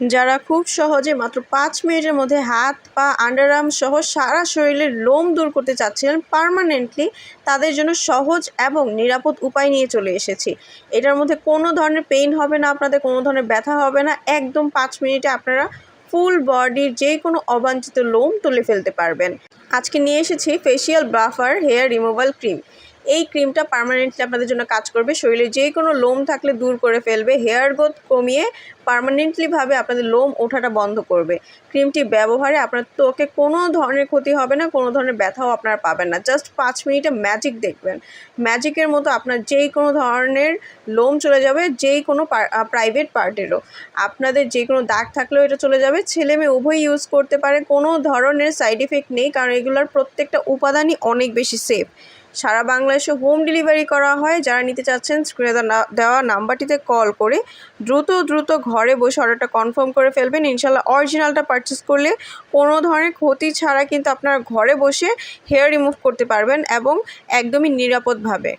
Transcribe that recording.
যারা খুব সহজে মাত্র 5 মিনিটের মধ্যে হাত পা আন্ডারআর্ম সহ সারা শরীরের লোম দূর করতে চাচ্ছিলেন পার্মানেন্টলি, তাদের জন্য সহজ এবং নিরাপদ উপায় নিয়ে চলে এসেছি। এটার মধ্যে কোনো ধরনের পেইন হবে না, আপনাদের কোনো ধরনের ব্যথা হবে না। একদম 5 মিনিটে আপনারা ফুল বডির যে কোনো অবাঞ্ছিত লোম তুলে ফেলতে পারবেন। আজকে নিয়ে এসেছি facial buffer hair removal cream. এই ক্রিমটা পার্মানেন্টলি আপনাদের জন্য কাজ করবে, শরীরে যে কোনো লোম থাকলে দূর করে ফেলবে, হেয়ার গ্রোথ কমিয়ে পার্মানেন্টলিভাবে আপনাদের লোম ওঠাটা বন্ধ করবে। ক্রিমটি ব্যবহারে আপনার ত্বকে কোনো ধরনের ক্ষতি হবে না, কোনো ধরনের ব্যথাও আপনারা পাবেন না। জাস্ট 5 মিনিটে ম্যাজিক দেখবেন। ম্যাজিকের মতো আপনার যেই কোনো ধরনের লোম চলে যাবে, যেই কোনো প্রাইভেট পার্টেরও। আপনাদের যে কোনো দাগ থাকলেও এটা চলে যাবে। ছেলে মেয়ে উভয়ই ইউজ করতে পারে, কোনো ধরনের সাইড এফেক্ট নেই, কারণ এগুলোর প্রত্যেকটা উপাদানই অনেক বেশি সেফ। সারা বাংলাদেশে হোম ডেলিভারি করা হয়। যারা নিতে চাচ্ছেন স্ক্রিনে দেওয়া নাম্বারটিতে কল করে দ্রুত ঘরে বসে অর্ডারটা কনফার্ম করে ফেলবেন। ইনশাল্লাহ অরিজিনালটা পারচেস করলে কোনো ধরনের ক্ষতি ছাড়া কিন্তু আপনারা ঘরে বসে হেয়ার রিমুভ করতে পারবেন এবং একদমই নিরাপদভাবে।